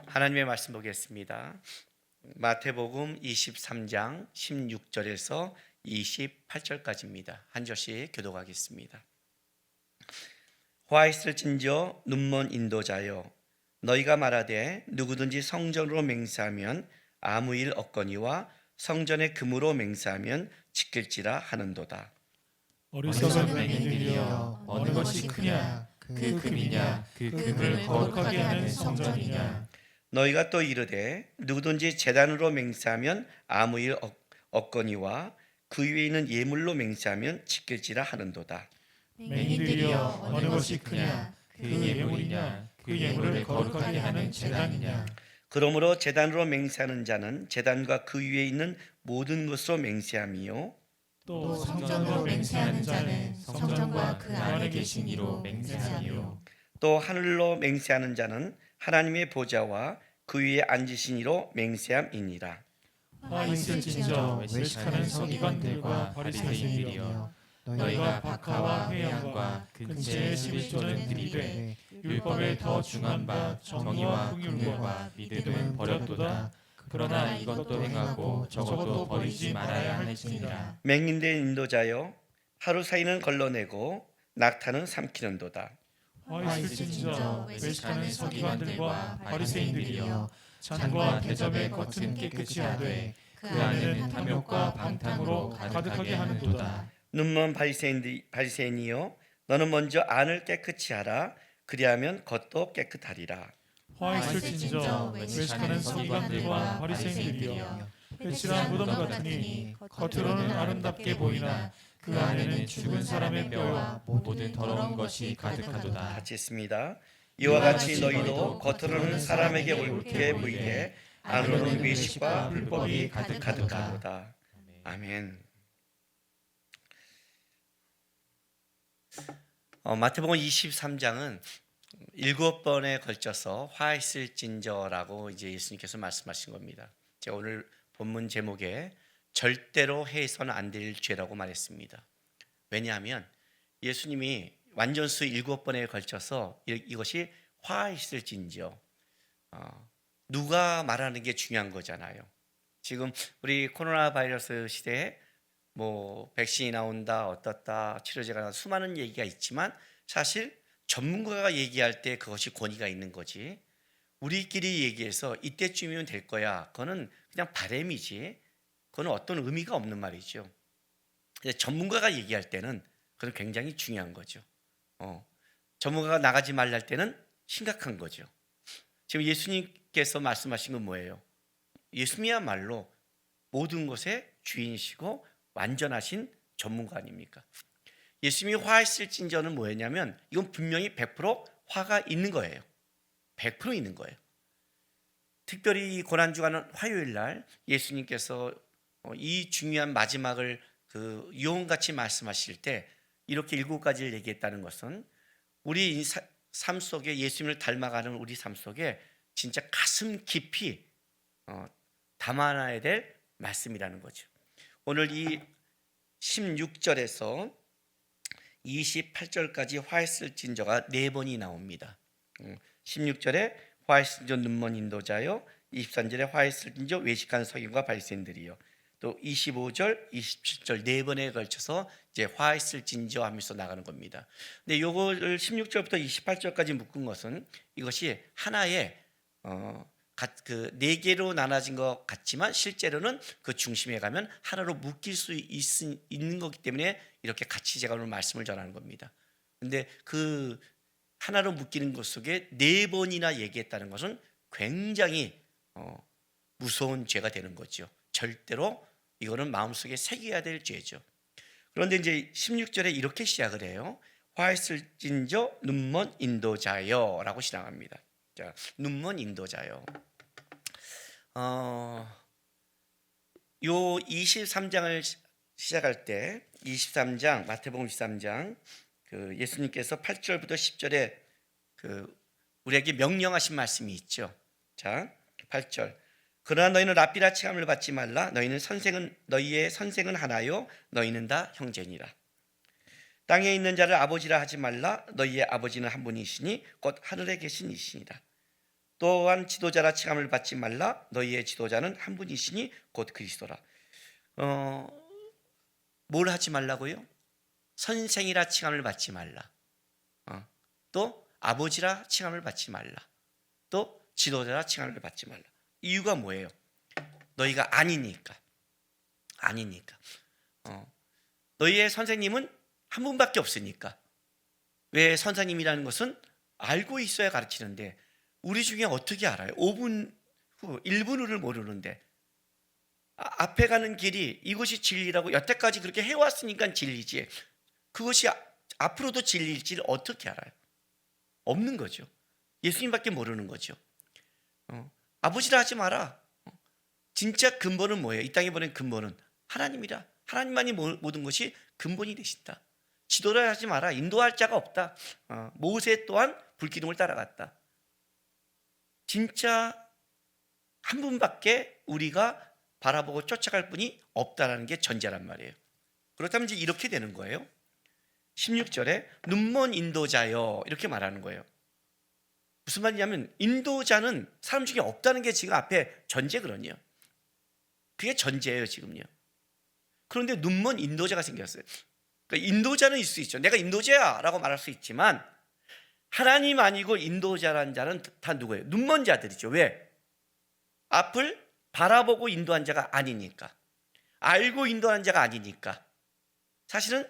하나님의 말씀 보겠습니다. 마태복음 23장 16절에서 28절까지입니다. 한 절씩 교독하겠습니다. 화 있을진저 눈먼 인도자여, 너희가 말하되 누구든지 성전으로 맹세하면 아무 일 없거니와 성전의 금으로 맹세하면 지킬지라 하는도다. 어리석은 맹인들이여, 어느 것이 크냐? 그 금이냐? 그 금을 거룩하게 하는 성전이냐? 너희가 또 이르되 누구든지 제단으로 맹세하면 아무 일 없거니와 그 위에 있는 예물로 맹세하면 지킬지라 하는도다. 맹인들이여, 어느 것이 크냐? 그 예물이냐? 그 예물을 거룩하게 하는 제단이냐? 그러므로 제단으로 맹세하는 자는 제단과 그 위에 있는 모든 것으로 맹세함이요, 또 성전으로 맹세하는 자는 성전과 그 안에 계신 이로 맹세하며, 또 하늘로 맹세하는 자는 하나님의 보좌와 그 위에 앉으신 이로 맹세함이니라. 화 있을진저 외식하는 서기관들과 바리새인들이여, 너희가 박하와 회양과 근처의 11조는 들이되 율법에 더 중한 바 정의와 긍휼과 믿음은 버렸도다. 그러나 이것도 행하고 저것도 버리지 말아야 할지니라. 맹인된 인도자여, 하루 사이는 걸러내고 낙타는 삼키는도다. 화 있을진저 외식하는 서기관들과 바리새인들이여, 잔과 대접의 겉은 깨끗이 하되 그 안에는 탐욕과 방탕으로 가득하게 하는도다. 눈먼 바리새인이여, 너는 먼저 안을 깨끗이 하라. 그리하면 겉도 깨끗하리라. 화 있을진저 외식하는 서기관들과 바리새인들이여, 회칠한 무덤 같으니 겉으로는 아름답게 보이나 그 안에는 죽은 사람의 뼈와 모든 더러운 것이 가득하도다. 같이 있습니다. 이와 같이 너희도 겉으로는 사람에게 옳게 보이되 안으로는 외식과 불법이 가득하도다. 아멘. 마태복음 23장은 7번에 걸쳐서 화 있을진저라고 이제 예수님께서 말씀하신 겁니다. 제가 오늘 본문 제목에 절대로 해서는 안 될 죄라고 말했습니다. 왜냐하면 예수님이 완전수 7번에 걸쳐서 이것이 화 있을진저, 누가 말하는 게 중요한 거잖아요. 지금 우리 코로나 바이러스 시대에 뭐 백신이 나온다, 어떻다, 치료제가 나온다, 수많은 얘기가 있지만 사실 전문가가 얘기할 때 그것이 권위가 있는 거지, 우리끼리 얘기해서 이때쯤이면 될 거야, 그거는 그냥 바램이지, 그거는 어떤 의미가 없는 말이죠. 전문가가 얘기할 때는 그건 굉장히 중요한 거죠. 전문가가 나가지 말라 할 때는 심각한 거죠. 지금 예수님께서 말씀하신 건 뭐예요? 예수님이야말로 모든 것의 주인이시고 완전하신 전문가 아닙니까? 예수님이 화했을진저는 뭐였냐면 이건 분명히 100% 화가 있는 거예요. 100% 있는 거예요. 특별히 고난주간 화요일 날 예수님께서 이 중요한 마지막을 그 유언같이 말씀하실 때 이렇게 7가지를 얘기했다는 것은 우리 삶 속에 예수님을 닮아가는 우리 삶 속에 진짜 가슴 깊이 담아놔야 될 말씀이라는 거죠. 오늘 이 16절에서 28절까지 화했을진저가 4번이 나옵니다. 16절에 화했을진저 눈먼 인도자요, 23절에 화했을진저 외식한 서기관과 바리새인들이요, 또 25절, 27절 4번에 걸쳐서 이제 화했을진저 하면서 나가는 겁니다. 근데 요거를 16절부터 28절까지 묶은 것은 이것이 하나의 그 4개로 나눠진 것 같지만 실제로는 그 중심에 가면 하나로 묶일 수 있는 거기 때문에 이렇게 같이 제가 오늘 말씀을 전하는 겁니다. 근데 그 하나로 묶이는 것 속에 4번이나 얘기했다는 것은 굉장히 무서운 죄가 되는 거죠. 절대로 이거는 마음속에 새겨야 될 죄죠. 그런데 이제 16절에 이렇게 시작을 해요. 화했을진저 눈먼 인도자여 라고 시작합니다. 자, 눈먼 인도자여. 요 23장을 시작할 때 23장 마태복음 23장 그 예수님께서 8절부터 10절에 그 우리에게 명령하신 말씀이 있죠. 자, 8절. 그러나 너희는 랍비라 칭함을 받지 말라. 너희의 선생은 하나요, 너희는 다 형제니라. 땅에 있는 자를 아버지라 하지 말라. 너희의 아버지는 한 분이시니 곧 하늘에 계신 이시니라. 또한 지도자라 칭함을 받지 말라. 너희의 지도자는 한 분이시니 곧 그리스도라. 뭘 하지 말라고요? 선생이라 칭함을 받지 말라. 또 아버지라 칭함을 받지 말라. 또 지도자라 칭함을 받지 말라. 이유가 뭐예요? 너희가 아니니까. 너희의 선생님은 한 분밖에 없으니까. 왜 선생님이라는 것은 알고 있어야 가르치는데 우리 중에 어떻게 알아요? 5분 후, 1분 후를 모르는데 앞에 가는 길이 이것이 진리라고 여태까지 그렇게 해왔으니까 진리지 그것이 앞으로도 진리일지를 어떻게 알아요? 없는 거죠. 예수님밖에 모르는 거죠. 아버지라 하지 마라. 진짜 근본은 뭐예요? 이 땅에 보낸 근본은 하나님이라. 하나님만이 모든 것이 근본이 되신다. 지도를 하지 마라. 인도할 자가 없다. 모세 또한 불기둥을 따라갔다. 진짜 한 분밖에 우리가 바라보고 쫓아갈 분이 없다라는 게 전제란 말이에요. 그렇다면 이제 이렇게 되는 거예요. 16절에 눈먼 인도자여 이렇게 말하는 거예요. 무슨 말이냐면 인도자는 사람 중에 없다는 게 지금 앞에 전제거든요. 그게 전제예요 지금요. 그런데 눈먼 인도자가 생겼어요. 그러니까 인도자는 있을 수 있죠. 내가 인도자야 라고 말할 수 있지만 하나님 아니고 인도자라는 자는 다 누구예요? 눈먼 자들이죠. 왜? 앞을 바라보고 인도한 자가 아니니까. 알고 인도한 자가 아니니까. 사실은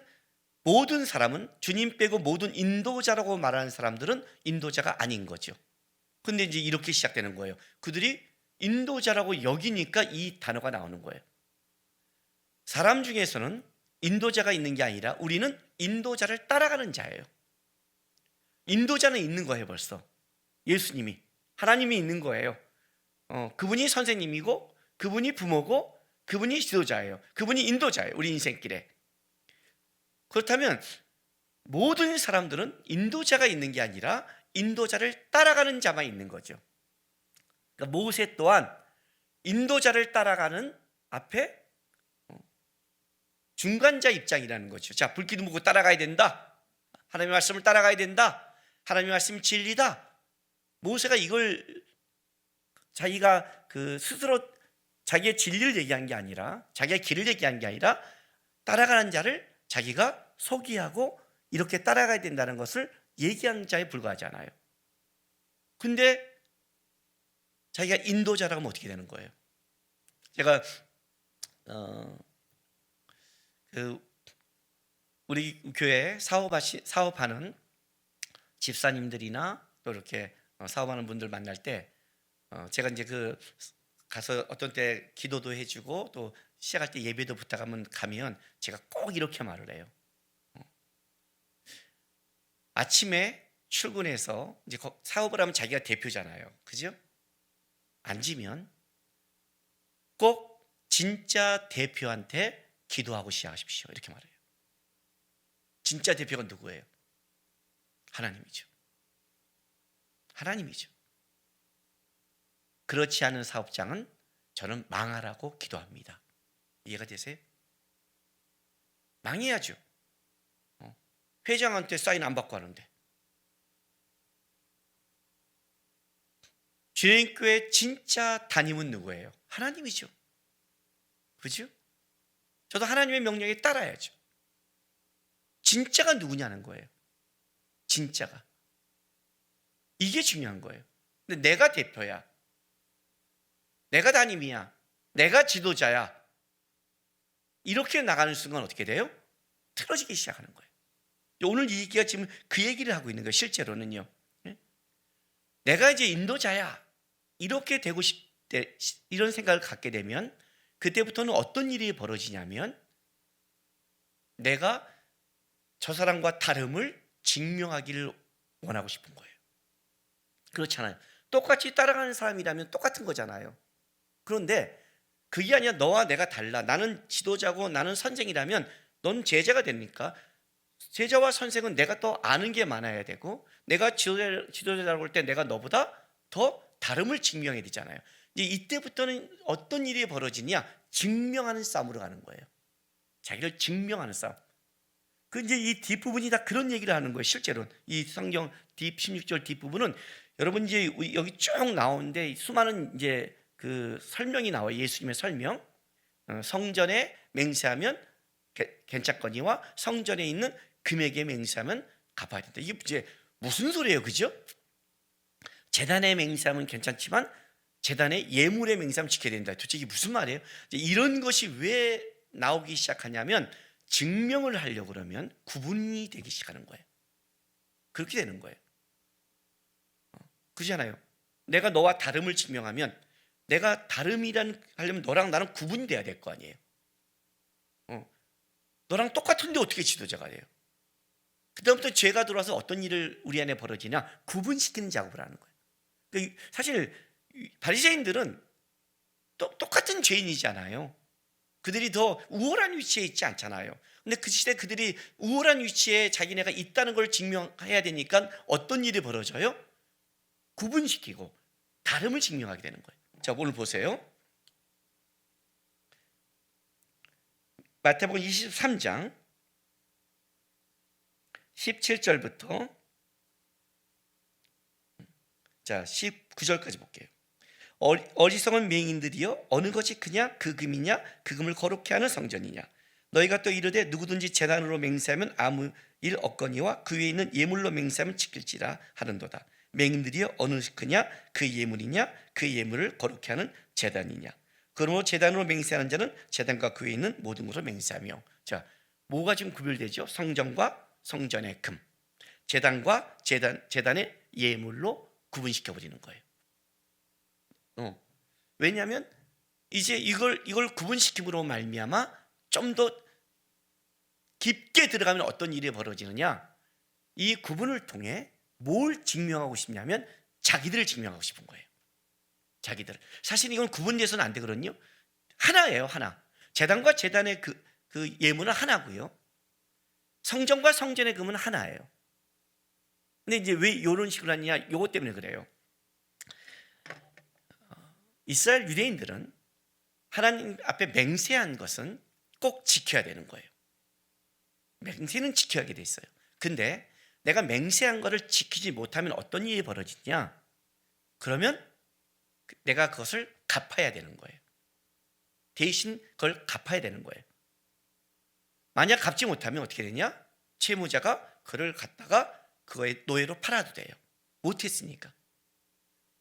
모든 사람은 주님 빼고 모든 인도자라고 말하는 사람들은 인도자가 아닌 거죠. 근데 이제 이렇게 시작되는 거예요. 그들이 인도자라고 여기니까 이 단어가 나오는 거예요. 사람 중에서는 인도자가 있는 게 아니라 우리는 인도자를 따라가는 자예요. 인도자는 있는 거예요 벌써. 예수님이 하나님이 있는 거예요. 그분이 선생님이고 그분이 부모고 그분이 지도자예요. 그분이 인도자예요. 우리 인생길에. 그렇다면 모든 사람들은 인도자가 있는 게 아니라 인도자를 따라가는 자만 있는 거죠. 그러니까 모세 또한 인도자를 따라가는 앞에 중간자 입장이라는 거죠. 자, 불기둥 보고 따라가야 된다. 하나님의 말씀을 따라가야 된다. 하나님의 말씀이 진리다. 모세가 이걸 자기가 스스로 자기의 진리를 얘기한 게 아니라 자기의 길을 얘기한 게 아니라 따라가는 자를 자기가 소개하고 이렇게 따라가야 된다는 것을 얘기한 자에 불과하지 않아요. 근데 자기가 인도자라고 하면 어떻게 되는 거예요? 제가 우리 교회 사업하는 집사님들이나 또 이렇게 사업하는 분들 만날 때 제가 이제 가서 어떤 때 기도도 해주고 또 시작할 때 예배도 가면 제가 꼭 이렇게 말을 해요. 아침에 출근해서 이제 사업을 하면 자기가 대표잖아요. 그죠? 앉으면 꼭 진짜 대표한테 기도하고 시작하십시오. 이렇게 말해요. 진짜 대표가 누구예요? 하나님이죠. 하나님이죠. 그렇지 않은 사업장은 저는 망하라고 기도합니다. 이해가 되세요? 망해야죠. 회장한테 사인 안 받고 하는데. 주님교회 진짜 담임은 누구예요? 하나님이죠. 그죠? 저도 하나님의 명령에 따라야죠. 진짜가 누구냐는 거예요. 진짜가. 이게 중요한 거예요. 근데 내가 대표야. 내가 담임이야. 내가 지도자야. 이렇게 나가는 순간 어떻게 돼요? 틀어지기 시작하는 거예요. 오늘 이 얘기가 지금 그 얘기를 하고 있는 거예요. 실제로는요. 내가 이제 인도자야. 이렇게 되고 싶대. 이런 생각을 갖게 되면 그때부터는 어떤 일이 벌어지냐면 내가 저 사람과 다름을 증명하기를 원하고 싶은 거예요. 그렇잖아요. 똑같이 따라가는 사람이라면 똑같은 거잖아요. 그런데 그게 아니라 너와 내가 달라. 나는 지도자고 나는 선생이라면 넌 제자가 됩니까? 제자와 선생은 내가 더 아는 게 많아야 되고 내가 지도자라고 할 때 내가 너보다 더 다름을 증명해야 되잖아요. 이제 이때부터는 어떤 일이 벌어지냐? 증명하는 싸움으로 가는 거예요. 자기를 증명하는 싸움. 그 이제 이 뒷부분이 다 그런 얘기를 하는 거예요. 실제로는 이 성경 16절 뒷부분은 여러분 이제 여기 쭉 나오는데 수많은 이제 그 설명이 나와요. 예수님의 설명. 성전에 맹세하면 괜찮거니와 성전에 있는 금액에 맹세하면 갚아야 된다. 이게 이제 무슨 소리예요, 그죠? 제단에 맹세하면 괜찮지만 제단의 예물에 맹세하면 지켜야 된다. 도대체 이게 무슨 말이에요? 이런 것이 왜 나오기 시작하냐면 증명을 하려고 그러면 구분이 되기 시작하는 거예요. 그렇게 되는 거예요. 그렇잖아요. 내가 너와 다름을 증명하면 내가 다름이란 하려면 너랑 나랑 구분이 돼야 될 거 아니에요. 너랑 똑같은데 어떻게 지도자가 돼요? 그다음부터 죄가 들어와서 어떤 일을 우리 안에 벌어지냐 구분시키는 작업을 하는 거예요. 그러니까 사실 바리새인들은 똑같은 죄인이잖아요. 그들이 더 우월한 위치에 있지 않잖아요. 근데 그 시대 그들이 우월한 위치에 자기네가 있다는 걸 증명해야 되니까 어떤 일이 벌어져요? 구분시키고 다름을 증명하게 되는 거예요. 자, 오늘 보세요. 마태복음 23장 17절부터 자 19절까지 볼게요. 어리석은 맹인들이여 어느 것이 크냐 그 금이냐 그 금을 거룩케 하는 성전이냐 너희가 또 이르되 누구든지 제단으로 맹세하면 아무 일 없거니와 그 위에 있는 예물로 맹세하면 지킬지라 하는도다. 맹인들이여 어느 것이 크냐 그 예물이냐 그 예물을 거룩케 하는 제단이냐 그러므로 제단으로 맹세하는 자는 제단과 그 위에 있는 모든 것으로 맹세하며. 자, 뭐가 지금 구별되죠? 성전과 성전의 금, 제단과 제단의 예물로 구분시켜 버리는 거예요. 왜냐하면 이제 이걸 구분시킴으로 말미암아 좀 더 깊게 들어가면 어떤 일이 벌어지느냐, 이 구분을 통해 뭘 증명하고 싶냐면 자기들을 증명하고 싶은 거예요. 자기들. 사실 이건 구분돼서는 안 되거든요. 하나예요, 하나. 제단과 제단의 그 예물은 하나고요. 성전과 성전의 금은 하나예요. 근데 이제 왜 이런 식으로 하느냐? 요것 때문에 그래요. 이스라엘 유대인들은 하나님 앞에 맹세한 것은 꼭 지켜야 되는 거예요. 맹세는 지켜야 돼 있어요. 근데 내가 맹세한 것을 지키지 못하면 어떤 일이 벌어지냐? 그러면 내가 그것을 갚아야 되는 거예요. 대신 그걸 갚아야 되는 거예요. 만약 갚지 못하면 어떻게 되냐? 채무자가 그를 갖다가 그거의 노예로 팔아도 돼요. 못했으니까.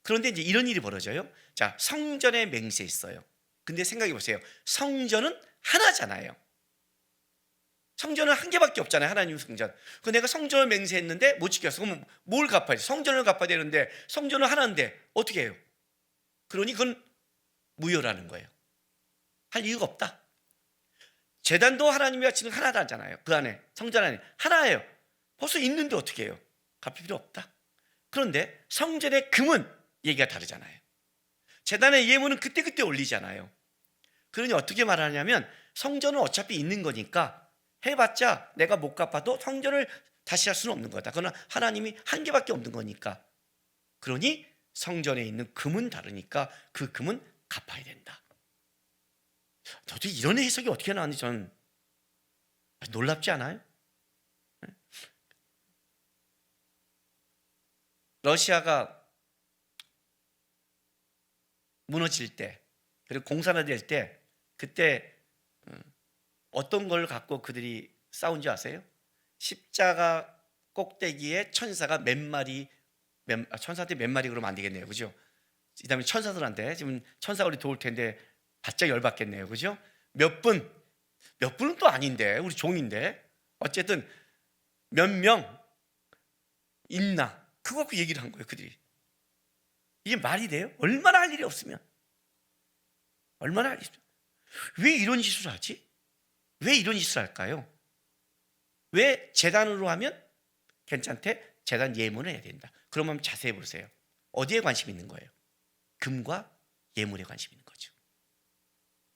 그런데 이제 이런 일이 벌어져요. 자, 성전에 맹세했어요. 근데 생각해 보세요. 성전은 하나잖아요. 성전은 한 개밖에 없잖아요. 하나님 성전. 그 내가 성전을 맹세했는데 못 지켰어. 그럼 뭘 갚아야 돼? 성전을 갚아야 되는데 성전은 하나인데 어떻게 해요? 그러니 그건 무효라는 거예요. 할 이유가 없다. 제단도 하나님이 바치는 하나잖아요. 그 안에 성전 안에 하나예요. 벌써 있는데 어떻게 해요? 갚을 필요 없다. 그런데 성전의 금은 얘기가 다르잖아요. 제단의 예물은 그때그때 올리잖아요. 그러니 어떻게 말하냐면 성전은 어차피 있는 거니까 해봤자 내가 못 갚아도 성전을 다시 할 수는 없는 거다. 그러나 하나님이 한 개밖에 없는 거니까. 그러니 성전에 있는 금은 다르니까 그 금은 갚아야 된다. 도대체 이런 해석이 어떻게 나왔는지 저는 놀랍지 않아요? 러시아가 무너질 때 그리고 공산화될 때 그때 어떤 걸 갖고 그들이 싸운지 아세요? 십자가 꼭대기에 천사가 몇 마리, 천사한테 몇 마리 그러면 안 되겠네요, 그죠? 그 다음에 천사들한테 지금 천사가 우리 도울 텐데 바짝 열받겠네요, 그죠? 몇 분은 또 아닌데 우리 종인데 어쨌든 몇 명 있나 그거 갖고 얘기를 한 거예요, 그들이. 이게 말이 돼요? 얼마나 할 일이 없으면 얼마나 할 일이 없으면 왜 이런 짓을 하지? 왜 이런 짓을 할까요? 왜 제단으로 하면 괜찮대? 제단 예물을 해야 된다. 그러면 자세히 보세요. 어디에 관심 있는 거예요? 금과 예물에 관심 있는 거죠.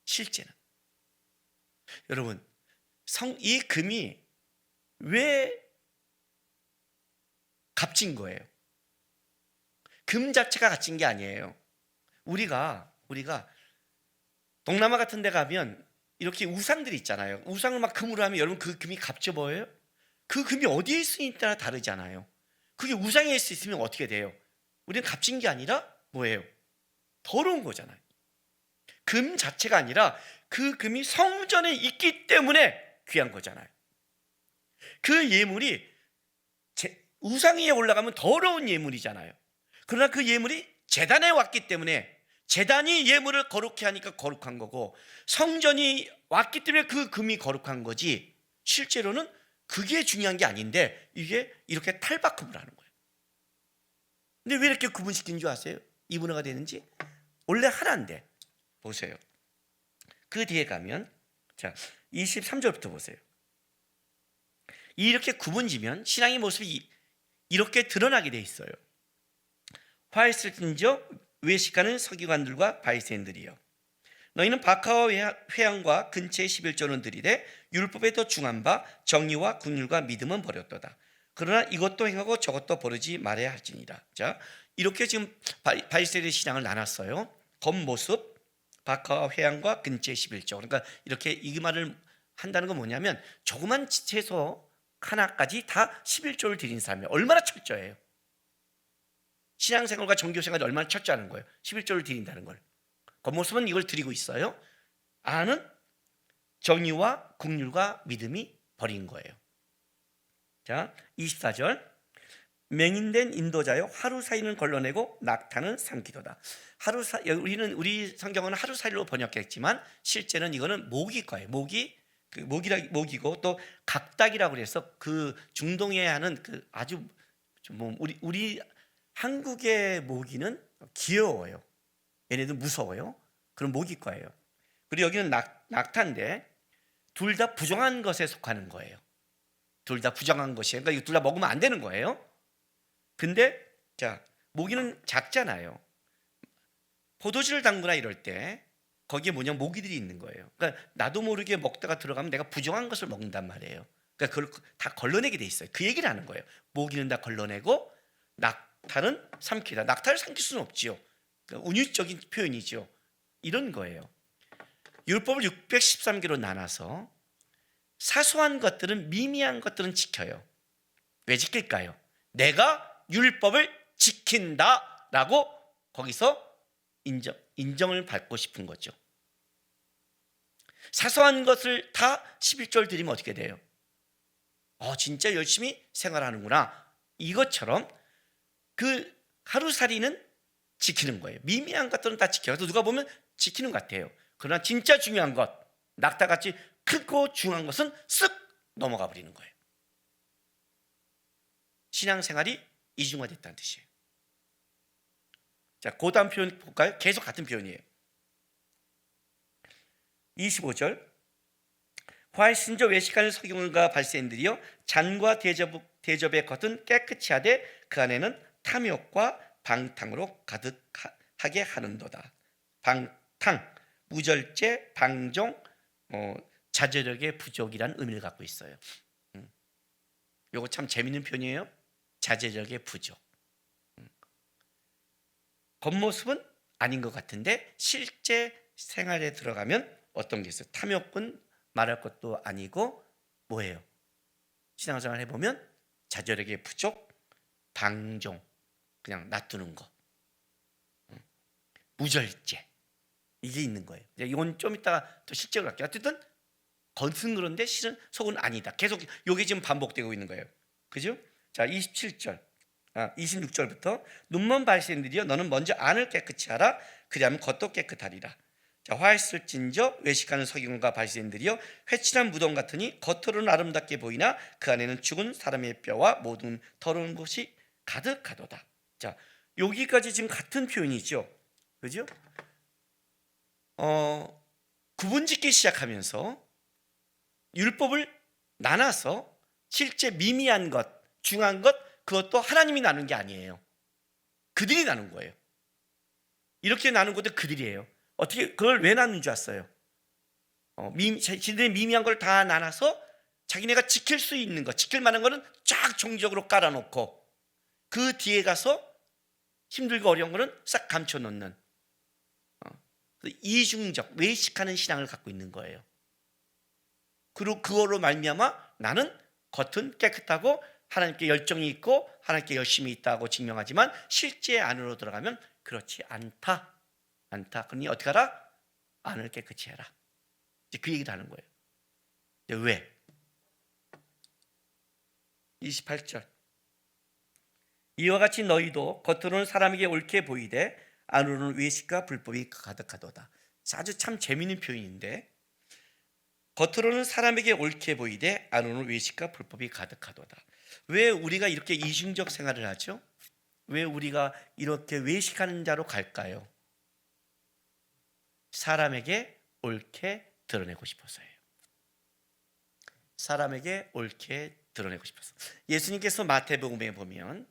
실제는 여러분 이 금이 왜 값진 거예요? 금 자체가 값진 게 아니에요. 우리가 동남아 같은 데 가면 이렇게 우상들이 있잖아요. 우상을 막 금으로 하면 여러분 그 금이 값져 보여요? 그 금이 어디에 있으냐에 따라 다르잖아요. 그게 우상에 있으면 어떻게 돼요? 우리는 값진 게 아니라 뭐예요? 더러운 거잖아요. 금 자체가 아니라 그 금이 성전에 있기 때문에 귀한 거잖아요. 그 예물이 우상 위에 올라가면 더러운 예물이잖아요. 그러나 그 예물이 제단에 왔기 때문에, 제단이 예물을 거룩해 하니까 거룩한 거고, 성전이 왔기 때문에 그 금이 거룩한 거지, 실제로는 그게 중요한 게 아닌데 이게 이렇게 탈바꿈을 하는 거예요. 근데 왜 이렇게 구분시키는 줄 아세요? 이분화가 되는지? 원래 하나인데, 보세요. 그 뒤에 가면, 자 23절부터 보세요. 이렇게 구분지면 신앙의 모습이 이렇게 드러나게 돼 있어요. 화했을진저 외식하는 서기관들과 바리새인들이여, 너희는 박하와 회양과 근처의 11조는 들이되 율법에 더 중한 바 정의와 긍휼과 믿음은 버렸도다. 그러나 이것도 행하고 저것도 버리지 말아야 할지니라. 자, 이렇게 지금 바리새인의 신앙을 나눴어요. 겉모습, 박하와 회양과 근처의 11조. 그러니까 이렇게 이 말을 한다는 건 뭐냐면, 조그만 채소 하나까지 다 11조를 드린 사람이 얼마나 철저해요. 신앙생활과 종교생활이 얼마나 철저하는 거예요. 11조를 드린다는 걸. 겉모습은 이걸 드리고 있어요. 안은 정의와 긍휼과 믿음이 버린 거예요. 자, 24절. 맹인된 인도자여, 하루 사이는 걸러내고 낙타는 삼키도다. 우리 성경은 하루 사이로 번역했지만 실제는 이거는 모기 거예요. 모기고 또 각닭이라고 그래서 그 중동에 하는 그 아주 우리 한국의 모기는 귀여워요. 얘네들 무서워요. 그럼 모기과예요. 그리고 여기는 낙타인데 둘 다 부정한 것에 속하는 거예요. 둘 다 부정한 것이에요. 그러니까 둘 다 먹으면 안 되는 거예요. 근데 자, 모기는 작잖아요. 포도주를 담그나 이럴 때 거기에 뭐냐, 모기들이 있는 거예요. 그러니까 나도 모르게 먹다가 들어가면 내가 부정한 것을 먹는단 말이에요. 그러니까 그걸 다 걸러내게 돼 있어요. 그 얘기를 하는 거예요. 모기는 다 걸러내고 낙타는 삼키다. 낙타를 삼킬 수는 없지요. 그러니까 운유적인 표현이죠. 이런 거예요. 율법을 613개로 나눠서 사소한 것들은, 미미한 것들은 지켜요. 왜 지킬까요? 내가 율법을 지킨다라고 거기서 인정을 받고 싶은 거죠. 사소한 것을 다 11조를 드리면 어떻게 돼요? 진짜 열심히 생활하는구나. 이것처럼 그 하루살이는 지키는 거예요. 미미한 것들은 다 지켜요. 그래서 누가 보면 지키는 것 같아요. 그러나 진짜 중요한 것, 낙타같이 크고 중요한 것은 쓱 넘어가 버리는 거예요. 신앙생활이 이중화됐다는 뜻이에요. 자, 그 다음 표현 볼까요? 계속 같은 표현이에요. 25절. 화해신저 외식하는 서기관과 바리새인들이여, 잔과 대접의 겉은 깨끗이 하되 그 안에는 탐욕과 방탕으로 가득하게 하는도다. 방탕, 무절제, 방종, 자제력의 부족이라는 의미를 갖고 있어요. 이거 참 재밌는 표현이에요. 자제력의 부족. 겉모습은 아닌 것 같은데 실제 생활에 들어가면 어떤 게 있어요? 탐욕은 말할 것도 아니고 뭐예요? 신앙생활 해보면 자제력의 부족, 방종, 그냥 놔두는 거, 무절제, 이게 있는 거예요. 이건 좀 이따가 또 실제로 갈게요. 어쨌든 겉은 그런데 실은 속은 아니다. 계속 이게 지금 반복되고 있는 거예요. 그죠? 자, 26절부터 눈먼 바리새인들이여, 너는 먼저 안을 깨끗이 하라. 그리하면 겉도 깨끗하리라. 자, 화했을진저 외식하는 서기관과 바리새인들이여, 회칠한 무덤 같으니 겉으로는 아름답게 보이나 그 안에는 죽은 사람의 뼈와 모든 더러운 것이 가득하도다. 자, 여기까지 지금 같은 표현이죠. 그죠? 구분짓기 시작하면서 율법을 나눠서 실제 미미한 것, 중요한 것, 그것도 하나님이 나눈 게 아니에요. 그들이 나눈 거예요. 이렇게 나눈 것도 그들이에요. 어떻게 그걸 왜 나눈 줄 아세요? 자기들의 미미한 걸 다 나눠서 자기네가 지킬 수 있는 것, 지킬 만한 거는 쫙 종적으로 깔아놓고 그 뒤에 가서 힘들고 어려운 거는 싹 감춰놓는 이중적, 외식하는 신앙을 갖고 있는 거예요. 그리고 그걸로 말미암아 나는 겉은 깨끗하고 하나님께 열정이 있고 하나님께 열심히 있다고 증명하지만 실제 안으로 들어가면 그렇지 않다. 그러니 어떻게 하라? 안을 깨끗이 해라. 이제 그 얘기를 하는 거예요. 근데 왜? 28절. 이와 같이 너희도 겉으로는 사람에게 옳게 보이되 안으로는 외식과 불법이 가득하도다. 아주 참 재미있는 표현인데, 겉으로는 사람에게 옳게 보이되 안으로는 외식과 불법이 가득하도다. 왜 우리가 이렇게 이중적 생활을 하죠? 왜 우리가 이렇게 외식하는 자로 갈까요? 사람에게 옳게 드러내고 싶어서예요. 사람에게 옳게 드러내고 싶어서. 예수님께서 마태복음에 보면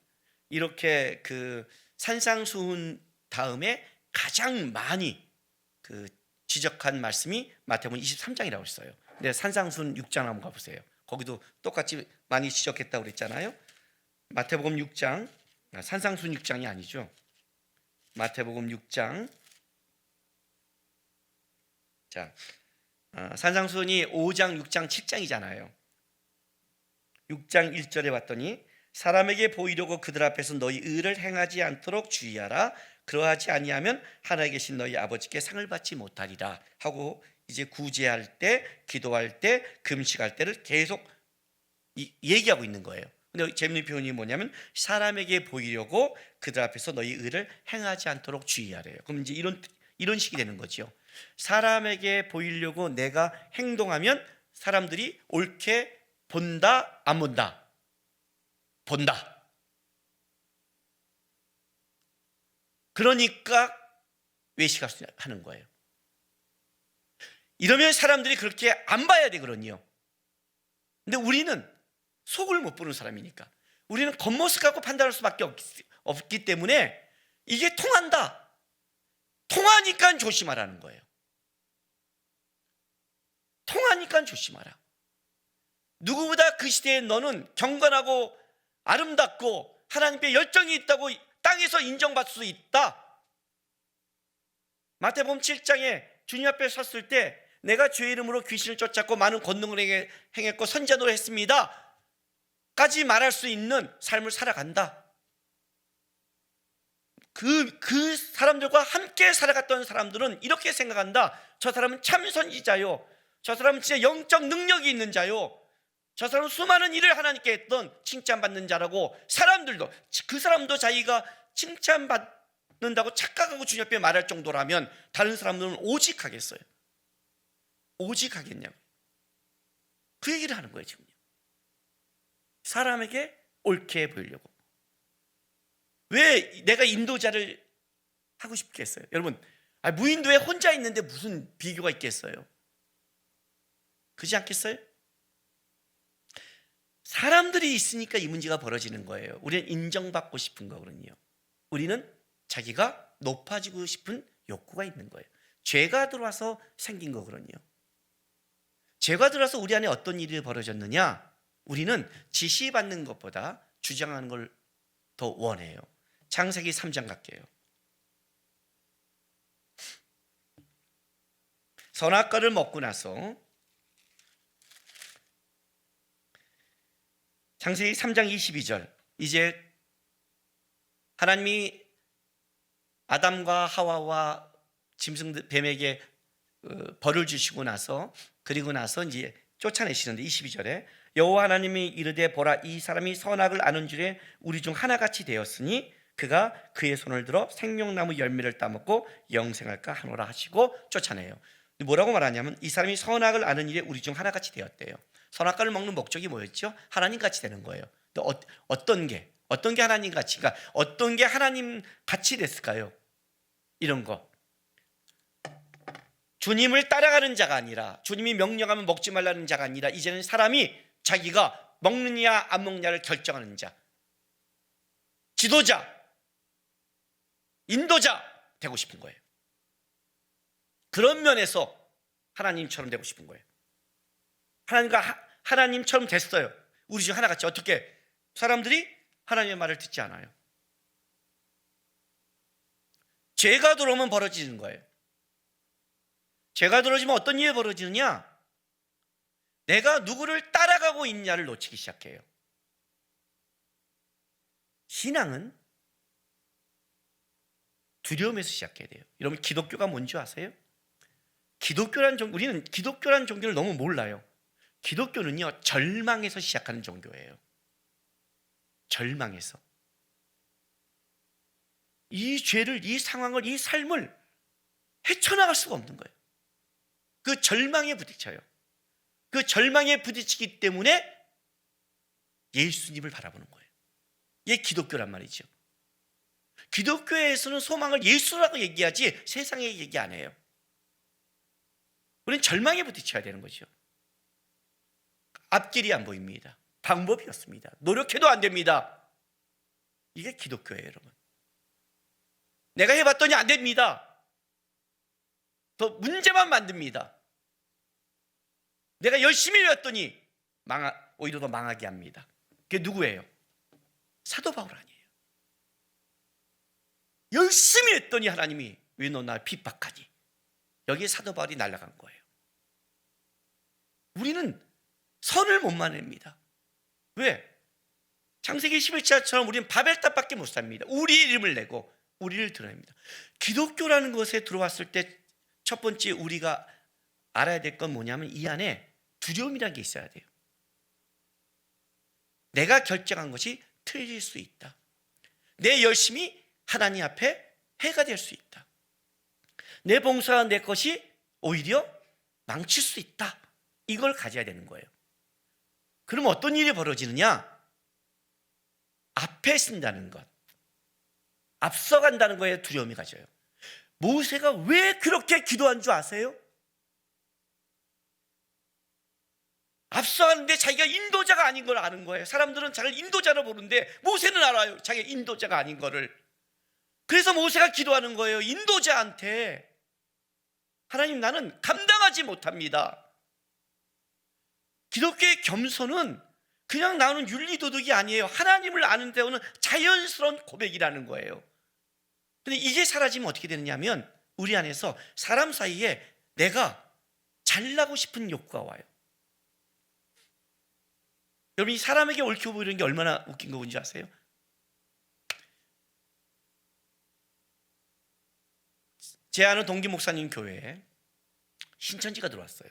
이렇게 그 산상수훈 다음에 가장 많이 그 지적한 말씀이 마태복음 23장이라고 했어요. 근데 산상수훈 6장 한번 가보세요. 거기도 똑같이 많이 지적했다고 그랬잖아요. 마태복음 6장, 산상수훈 6장이 아니죠. 마태복음 6장. 자, 산상수훈이 5장, 6장, 7장이잖아요. 6장 1절에 봤더니 사람에게 보이려고 그들 앞에서 너희 의를 행하지 않도록 주의하라. 그러하지 아니하면 하늘에 계신 너희 아버지께 상을 받지 못하리라 하고, 이제 구제할 때, 기도할 때, 금식할 때를 계속 얘기하고 있는 거예요. 근데 재밌는 표현이 뭐냐면 사람에게 보이려고 그들 앞에서 너희 의를 행하지 않도록 주의하래요. 그럼 이제 이런 식이 되는 거죠. 사람에게 보이려고 내가 행동하면 사람들이 옳게 본다, 안 본다? 본다. 그러니까 외식하는 거예요. 이러면 사람들이 그렇게 안 봐야 되거든요. 근데 우리는 속을 못 보는 사람이니까, 우리는 겉모습 갖고 판단할 수밖에 없기 때문에 이게 통한다. 통하니까 조심하라는 거예요. 통하니까 조심하라. 누구보다 그 시대에 너는 경건하고 아름답고 하나님께 열정이 있다고 땅에서 인정받을 수 있다. 마태복음 7장에 주님 앞에 섰을 때 내가 주의 이름으로 귀신을 쫓았고 많은 권능을 행했고 선지자노를 했습니다 까지 말할 수 있는 삶을 살아간다. 그 사람들과 함께 살아갔던 사람들은 이렇게 생각한다. 저 사람은 참 선지자요, 저 사람은 진짜 영적 능력이 있는 자요, 저 사람은 수많은 일을 하나님께 했던 칭찬받는 자라고, 사람들도 그 사람도 자기가 칭찬받는다고 착각하고 주님 앞에 말할 정도라면 다른 사람들은 오직 하겠어요? 오직 하겠냐고. 그 얘기를 하는 거예요. 지금 사람에게 옳게 보이려고. 왜 내가 인도자를 하고 싶겠어요? 여러분, 무인도에 혼자 있는데 무슨 비교가 있겠어요? 그렇지 않겠어요? 사람들이 있으니까 이 문제가 벌어지는 거예요. 우리는 인정받고 싶은 거거든요. 우리는 자기가 높아지고 싶은 욕구가 있는 거예요. 죄가 들어와서 생긴 거거든요. 죄가 들어와서 우리 안에 어떤 일이 벌어졌느냐? 우리는 지시받는 것보다 주장하는 걸 더 원해요. 창세기 3장 갈게요. 선악과를 먹고 나서 창세기 3장 22절, 이제 하나님이 아담과 하와와 짐승 뱀에게 벌을 주시고 나서, 그리고 나서 이제 쫓아내시는데 22절에 여호와 하나님이 이르되 보라, 이 사람이 선악을 아는 줄에 우리 중 하나같이 되었으니 그가 그의 손을 들어 생명나무 열매를 따먹고 영생할까 하노라 하시고 쫓아내요. 뭐라고 말하냐면 이 사람이 선악을 아는 일에 우리 중 하나같이 되었대요. 선악과를 먹는 목적이 뭐였죠? 하나님같이 되는 거예요. 어떤 게 하나님같이, 그러니까 어떤 게 하나님같이 됐을까요? 이런 거. 주님을 따라가는 자가 아니라, 주님이 명령하면 먹지 말라는 자가 아니라, 이제는 사람이 자기가 먹느냐 안 먹느냐를 결정하는 자, 지도자, 인도자 되고 싶은 거예요. 그런 면에서 하나님처럼 되고 싶은 거예요. 하나님처럼 됐어요. 우리 중 하나같이. 어떻게? 사람들이 하나님의 말을 듣지 않아요. 죄가 들어오면 벌어지는 거예요. 죄가 들어오면 어떤 일이 벌어지느냐? 내가 누구를 따라가고 있냐를 놓치기 시작해요. 신앙은 두려움에서 시작해야 돼요. 여러분, 기독교가 뭔지 아세요? 우리는 기독교라는 종교를 너무 몰라요. 기독교는요, 절망에서 시작하는 종교예요. 절망에서. 이 죄를, 이 상황을, 이 삶을 헤쳐나갈 수가 없는 거예요. 그 절망에 부딪혀요. 그 절망에 부딪히기 때문에 예수님을 바라보는 거예요. 이게 기독교란 말이죠. 기독교에서는 소망을 예수라고 얘기하지 세상에 얘기 안 해요. 우리는 절망에 부딪혀야 되는 거죠. 앞길이 안 보입니다. 방법이 없습니다. 노력해도 안 됩니다. 이게 기독교예요, 여러분. 내가 해봤더니 안 됩니다. 더 문제만 만듭니다. 내가 열심히 해왔더니 오히려 더 망하게 합니다. 그게 누구예요? 사도 바울 아니에요. 열심히 했더니 하나님이 왜 너 날 핍박하니? 여기에 사도 바울이 날아간 거예요. 우리는 선을 못 만납니다. 왜? 창세기 11장처럼 우리는 바벨탑밖에 못 삽니다. 우리의 이름을 내고 우리를 드러냅니다. 기독교라는 것에 들어왔을 때 첫 번째 우리가 알아야 될 건 뭐냐면 이 안에 두려움이라는 게 있어야 돼요. 내가 결정한 것이 틀릴 수 있다. 내 열심이 하나님 앞에 해가 될 수 있다. 내 봉사한 내 것이 오히려 망칠 수 있다. 이걸 가져야 되는 거예요. 그럼 어떤 일이 벌어지느냐? 앞에 쓴다는 것, 앞서간다는 거에 두려움이 가져요. 모세가 왜 그렇게 기도한 줄 아세요? 앞서가는데 자기가 인도자가 아닌 걸 아는 거예요. 사람들은 자기를 인도자로 보는데 모세는 알아요. 자기가 인도자가 아닌 거를. 그래서 모세가 기도하는 거예요. 인도자한테 하나님, 나는 감당하지 못합니다. 기독교의 겸손은 그냥 나오는 윤리도덕이 아니에요. 하나님을 아는 데오는 자연스러운 고백이라는 거예요. 근데 이게 사라지면 어떻게 되느냐면 우리 안에서 사람 사이에 내가 잘나고 싶은 욕구가 와요. 여러분, 이 사람에게 옳게 보이는 게 얼마나 웃긴 거 뭔지 아세요? 제 아는 동기 목사님 교회에 신천지가 들어왔어요.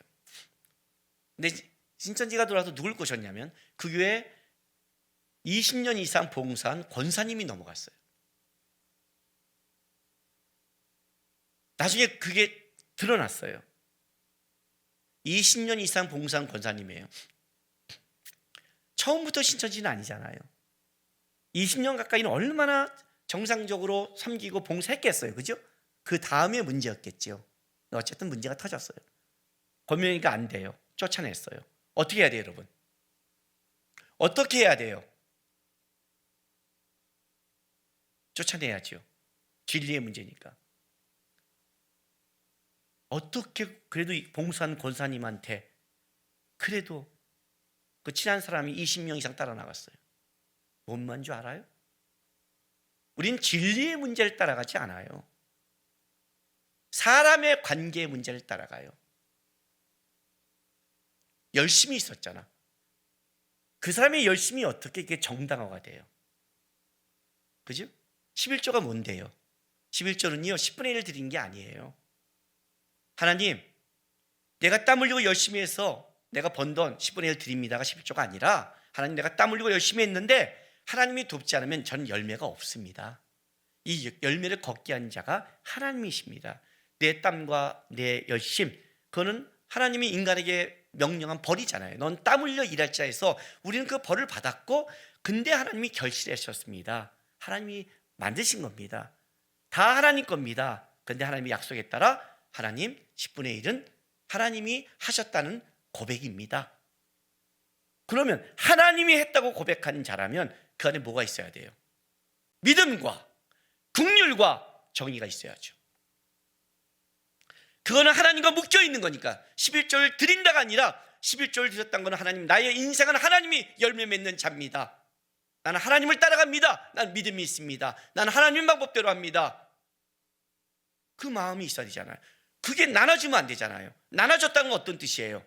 근데 신천지가 들어와서 누굴 꼬셨냐면 그 교회에 20년 이상 봉사한 권사님이 넘어갔어요. 나중에 그게 드러났어요. 20년 이상 봉사한 권사님이에요. 처음부터 신천지는 아니잖아요. 20년 가까이는 얼마나 정상적으로 섬기고 봉사했겠어요. 그죠? 그 다음에 문제였겠죠. 어쨌든 문제가 터졌어요. 권면이니까 안 돼요. 쫓아냈어요. 어떻게 해야 돼요, 여러분? 어떻게 해야 돼요? 쫓아내야죠. 진리의 문제니까. 어떻게 그래도 봉사한 권사님한테 그래도 그 친한 사람이 20명 이상 따라 나갔어요. 뭔 말인 줄 알아요? 우린 진리의 문제를 따라가지 않아요. 사람의 관계의 문제를 따라가요. 열심히 있었잖아. 그 사람의 열심이 어떻게 이게 정당화가 돼요? 그죠? 11조가 뭔데요? 11조는요 10분의 1을 드린 게 아니에요. 하나님, 내가 땀 흘리고 열심히 해서 내가 번 돈 10분의 1 드립니다가 11조가 아니라, 하나님, 내가 땀 흘리고 열심히 했는데 하나님이 돕지 않으면 전 열매가 없습니다. 이 열매를 걷게 한 자가 하나님이십니다. 내 땀과 내 열심, 그거는 하나님이 인간에게 명령한 벌이잖아요. 넌 땀 흘려 일할자 해서 우리는 그 벌을 받았고, 근데 하나님이 결실하셨습니다. 하나님이 만드신 겁니다. 다 하나님 겁니다. 근데 하나님의 약속에 따라 하나님 10분의 1은 하나님이 하셨다는 고백입니다. 그러면 하나님이 했다고 고백하는 자라면 그 안에 뭐가 있어야 돼요? 믿음과 긍휼과 정의가 있어야죠. 그거는 하나님과 묶여 있는 거니까 11조를 드린다가 아니라 11조를 드렸다는 것은 하나님, 나의 인생은 하나님이 열매 맺는 자입니다. 나는 하나님을 따라갑니다. 나는 믿음이 있습니다. 나는 하나님 방법대로 합니다. 그 마음이 있어야 되잖아요. 그게 나눠주면 안 되잖아요. 나눠줬다는 건 어떤 뜻이에요?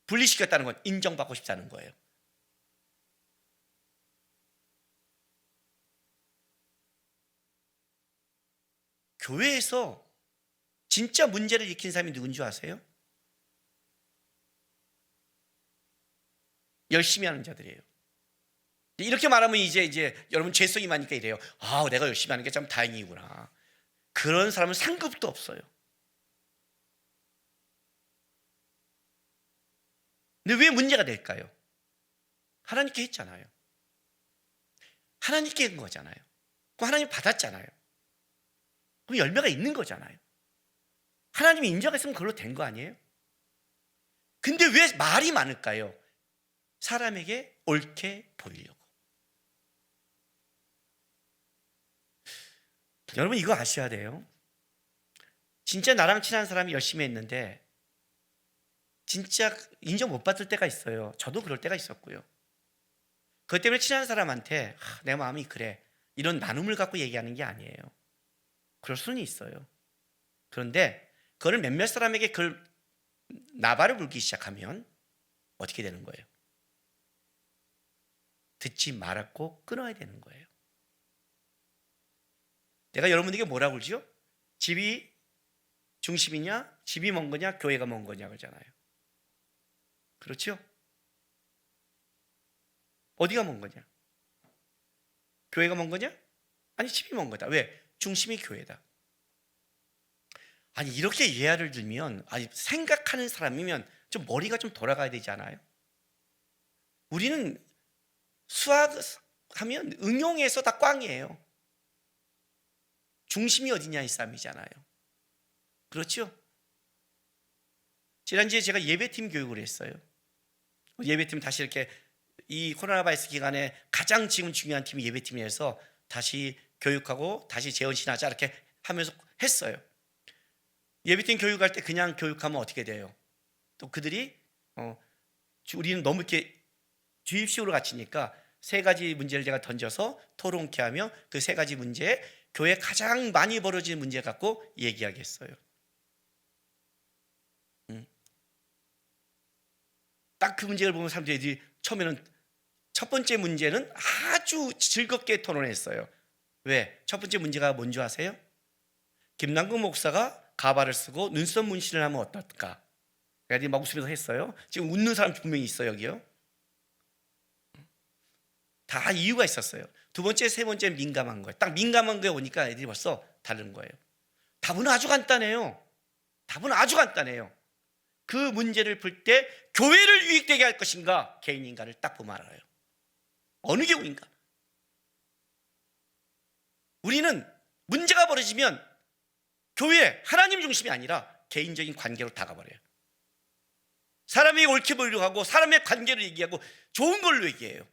분리시켰다는 건 인정받고 싶다는 거예요. 교회에서 진짜 문제를 일으킨 사람이 누군 줄 아세요? 열심히 하는 자들이에요. 이렇게 말하면 이제 여러분 죄성이 많으니까 이래요. 아, 내가 열심히 하는 게 참 다행이구나. 그런 사람은 상급도 없어요. 근데 왜 문제가 될까요? 하나님께 했잖아요. 하나님께 한 거잖아요. 그럼 하나님 받았잖아요. 그럼 열매가 있는 거잖아요. 하나님이 인정했으면 그걸로 된 거 아니에요? 근데 왜 말이 많을까요? 사람에게 옳게 보이려고. 여러분 이거 아셔야 돼요. 진짜 나랑 친한 사람이 열심히 했는데 진짜 인정 못 받을 때가 있어요. 저도 그럴 때가 있었고요. 그것 때문에 친한 사람한테 내 마음이 그래, 이런 나눔을 갖고 얘기하는 게 아니에요. 그럴 수는 있어요. 그런데 그걸 몇몇 사람에게 그걸 나발을 불기 시작하면 어떻게 되는 거예요? 듣지 말았고 끊어야 되는 거예요. 내가 여러분에게 뭐라고 그러죠? 집이 중심이냐, 집이 먼 거냐, 교회가 먼 거냐 그러잖아요. 그렇죠? 어디가 먼 거냐? 교회가 먼 거냐? 아니, 집이 먼 거다. 왜? 중심이 교회다. 아니, 이렇게 예화를 들면, 아니, 생각하는 사람이면 좀 머리가 좀 돌아가야 되지 않아요? 우리는 수학하면 응용해서 다 꽝이에요. 중심이 어디냐 이 싸움이잖아요. 그렇죠? 지난주에 제가 예배팀 교육을 했어요. 예배팀 다시 이렇게 이 코로나 바이러스 기간에 가장 지금 중요한 팀이 예배팀이어서 다시 교육하고 다시 재원신하자 이렇게 하면서 했어요. 예배팀 교육할 때 그냥 교육하면 어떻게 돼요? 또 그들이 우리는 너무 이렇게 주입식으로 가르치니까 세 가지 문제를 제가 던져서 토론케 하며 그 세 가지 문제에 교회에 가장 많이 벌어지는 문제 갖고 얘기하겠어요. 딱 그 문제를 보면 사람들이 처음에는 첫 번째 문제는 아주 즐겁게 토론했어요. 왜? 첫 번째 문제가 뭔지 아세요? 김남국 목사가 가발을 쓰고 눈썹 문신을 하면 어떨까? 애들이 막 웃으면서 했어요. 지금 웃는 사람 분명히 있어요, 여기요. 다 이유가 있었어요. 두 번째, 세 번째는 민감한 거예요. 딱 민감한 거에 오니까 애들이 벌써 다른 거예요. 답은 아주 간단해요. 답은 아주 간단해요. 그 문제를 풀 때 교회를 유익되게 할 것인가, 개인 인간을 딱 보면 알아요. 어느 경우인가? 우리는 문제가 벌어지면 교회, 하나님 중심이 아니라 개인적인 관계로 다가버려요. 사람이 옳게 보이려고 하고 사람의 관계를 얘기하고 좋은 걸로 얘기해요.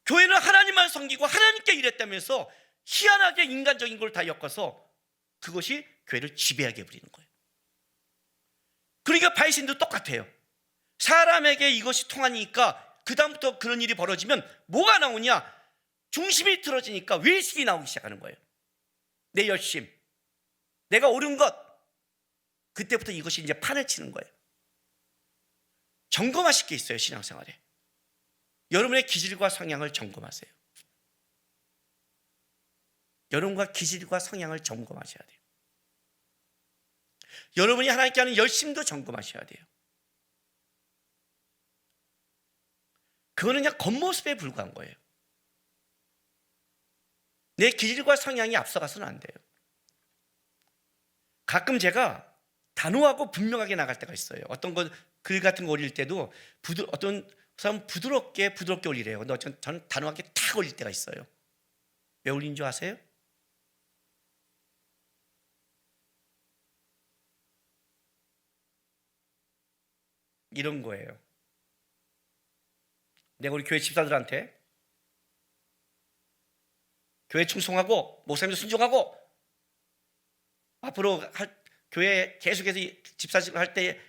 교회는 하나님만 섬기고 하나님께 일했다면서 희한하게 인간적인 걸 다 엮어서 그것이 교회를 지배하게 해버리는 거예요. 그러니까 바이신도 똑같아요. 사람에게 이것이 통하니까 그 다음부터 그런 일이 벌어지면 뭐가 나오냐? 중심이 틀어지니까 외식이 나오기 시작하는 거예요. 내 열심, 내가 옳은 것, 그때부터 이것이 이제 판을 치는 거예요. 점검하실 게 있어요. 신앙생활에 여러분의 기질과 성향을 점검하세요. 여러분과 기질과 성향을 점검하셔야 돼요. 여러분이 하나님께 하는 열심도 점검하셔야 돼요. 그거는 그냥 겉모습에 불과한 거예요. 내 기질과 성향이 앞서가서는 안 돼요. 가끔 제가 단호하고 분명하게 나갈 때가 있어요. 어떤 글 같은 거 올릴 때도 어떤 사람은 부드럽게 올리래요. 근데 저는 단호하게 탁 올릴 때가 있어요. 왜 올린 줄 아세요? 이런 거예요. 내가 우리 교회 집사들한테 교회 충성하고 목사님도 순종하고 앞으로 교회 계속해서 집사직 할 때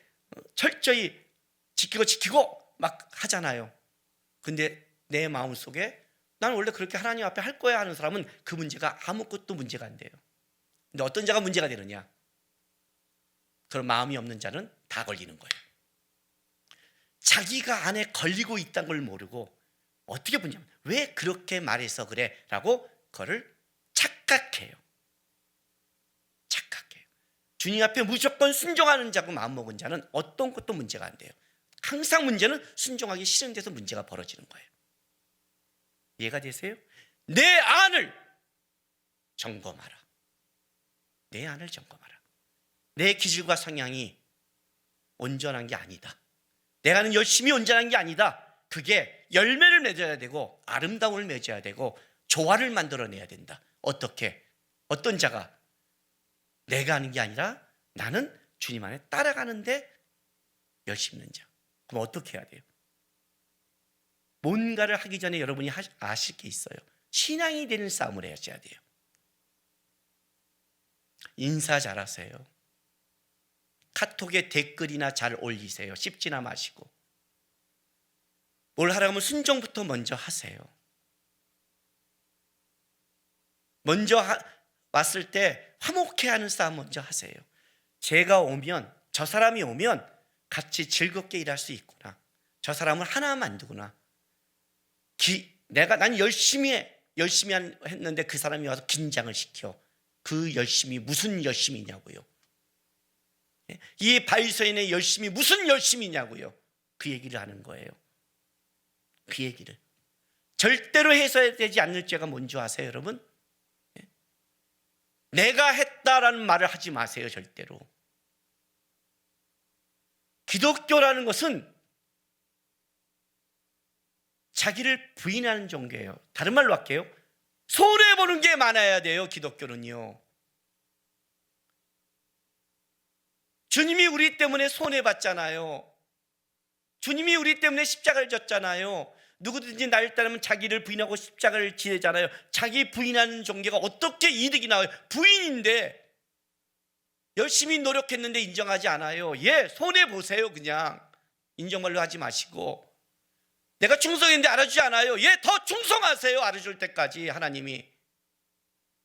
철저히 지키고 막 하잖아요. 근데 내 마음속에 나는 원래 그렇게 하나님 앞에 할 거야 하는 사람은 그 문제가 아무것도 문제가 안 돼요. 근데 어떤 자가 문제가 되느냐? 그런 마음이 없는 자는 다 걸리는 거예요. 자기가 안에 걸리고 있다는 걸 모르고 어떻게 보냐면 왜 그렇게 말해서 그래? 라고 그거를 착각해요. 주님 앞에 무조건 순종하는 자고 마음먹은 자는 어떤 것도 문제가 안 돼요. 항상 문제는 순종하기 싫은 데서 문제가 벌어지는 거예요. 이해가 되세요? 내 안을 점검하라. 내 안을 점검하라. 내 기질과 성향이 온전한 게 아니다. 내가는 열심히 온전한 게 아니다. 그게 열매를 맺어야 되고 아름다움을 맺어야 되고 조화를 만들어내야 된다. 어떻게? 어떤 자가? 내가 하는 게 아니라 나는 주님 안에 따라가는데 열심히 있는 자. 그럼 어떻게 해야 돼요? 뭔가를 하기 전에 여러분이 아실 게 있어요. 신앙이 되는 싸움을 하셔야 돼요. 인사 잘하세요. 카톡에 댓글이나 잘 올리세요. 씹지나 마시고. 뭘 하라고 하면 순종부터 먼저 하세요. 먼저 왔을 때 화목해하는 싸움 먼저 하세요. 제가 오면, 저 사람이 오면 같이 즐겁게 일할 수 있구나. 저 사람을 하나 만두구나. 난 열심히 했는데 그 사람이 와서 긴장을 시켜. 그 열심이 무슨 열심이냐고요. 이 바리새인의 열심이 무슨 열심이냐고요. 그 얘기를 하는 거예요. 그 얘기를. 절대로 해서되지 않을 죄가 뭔지 아세요, 여러분? 내가 했다라는 말을 하지 마세요, 절대로. 기독교라는 것은 자기를 부인하는 종교예요. 다른 말로 할게요. 손해보는 게 많아야 돼요, 기독교는요. 주님이 우리 때문에 손해봤잖아요. 주님이 우리 때문에 십자가를 졌잖아요. 누구든지 나를 따르면 자기를 부인하고 십자가를 지내잖아요. 자기 부인하는 종교가 어떻게 이득이 나와요? 부인인데 열심히 노력했는데 인정하지 않아요. 손해보세요. 그냥 인정말로 하지 마시고. 내가 충성했는데 알아주지 않아요. 더 충성하세요. 알아줄 때까지 하나님이.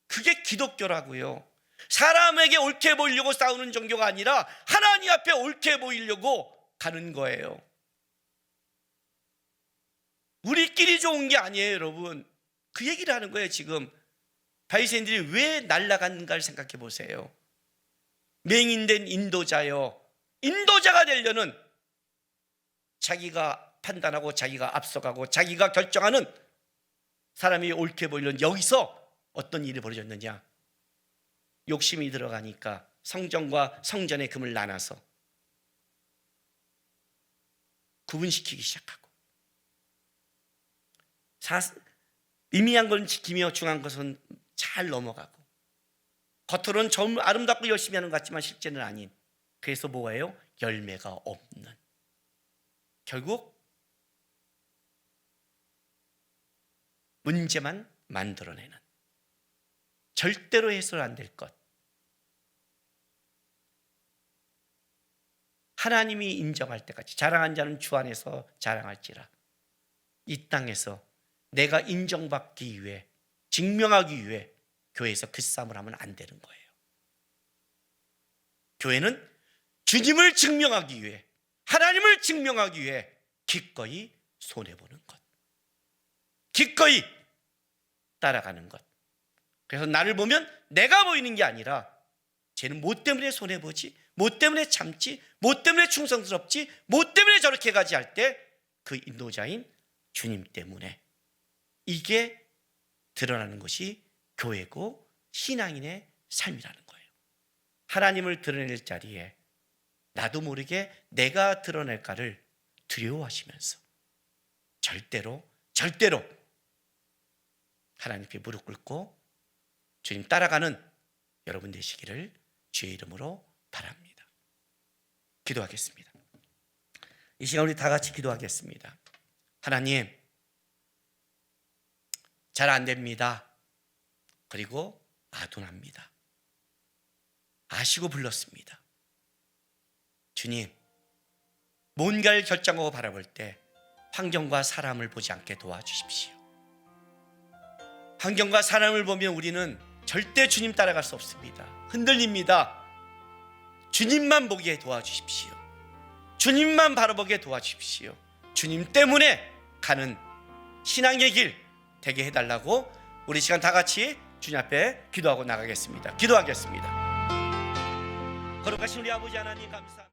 그게 기독교라고요. 사람에게 옳게 보이려고 싸우는 종교가 아니라 하나님 앞에 옳게 보이려고 가는 거예요. 우리끼리 좋은 게 아니에요, 여러분. 그 얘기를 하는 거예요. 지금 바리새인들이 왜 날아갔는가를 생각해 보세요. 맹인된 인도자요. 인도자가 되려는 자기가 판단하고 자기가 앞서가고 자기가 결정하는 사람이 옳게 보이려는, 여기서 어떤 일이 벌어졌느냐. 욕심이 들어가니까 성전과 성전의 금을 나눠서 구분시키기 시작하고, 미미한 건 지키며 중요한 것은 잘 넘어가고, 겉으로는 좀 아름답고 열심히 하는 것 같지만 실제는 아닌. 그래서 뭐예요? 열매가 없는. 결국 문제만 만들어내는, 절대로 해서는 안 될 것. 하나님이 인정할 때까지. 자랑한 자는 주 안에서 자랑할지라. 이 땅에서 내가 인정받기 위해, 증명하기 위해 교회에서 그 싸움을 하면 안 되는 거예요. 교회는 주님을 증명하기 위해, 하나님을 증명하기 위해 기꺼이 손해보는 것, 기꺼이 따라가는 것. 그래서 나를 보면 내가 보이는 게 아니라 쟤는 뭐 때문에 손해보지? 뭐 때문에 참지? 뭐 때문에 충성스럽지? 뭐 때문에 저렇게 가지? 할 때 그 인도자인 주님 때문에. 이게 드러나는 것이 교회고 신앙인의 삶이라는 거예요. 하나님을 드러낼 자리에 나도 모르게 내가 드러낼까를 두려워하시면서 절대로 하나님께 무릎 꿇고 주님 따라가는 여러분 되시기를 주의 이름으로 바랍니다. 기도하겠습니다. 이 시간 우리 다 같이 기도하겠습니다. 하나님, 잘 안 됩니다. 그리고 아둔합니다. 아시고 불렀습니다. 주님, 뭔가를 결정하고 바라볼 때 환경과 사람을 보지 않게 도와주십시오. 환경과 사람을 보면 우리는 절대 주님 따라갈 수 없습니다. 흔들립니다. 주님만 보게 도와주십시오. 주님만 바라보게 도와주십시오. 주님 때문에 가는 신앙의 길 되게 해달라고 우리 시간 다 같이 주님 앞에 기도하고 나가겠습니다. 기도하겠습니다. 거룩하신 우리 아버지 하나님 감사합니다.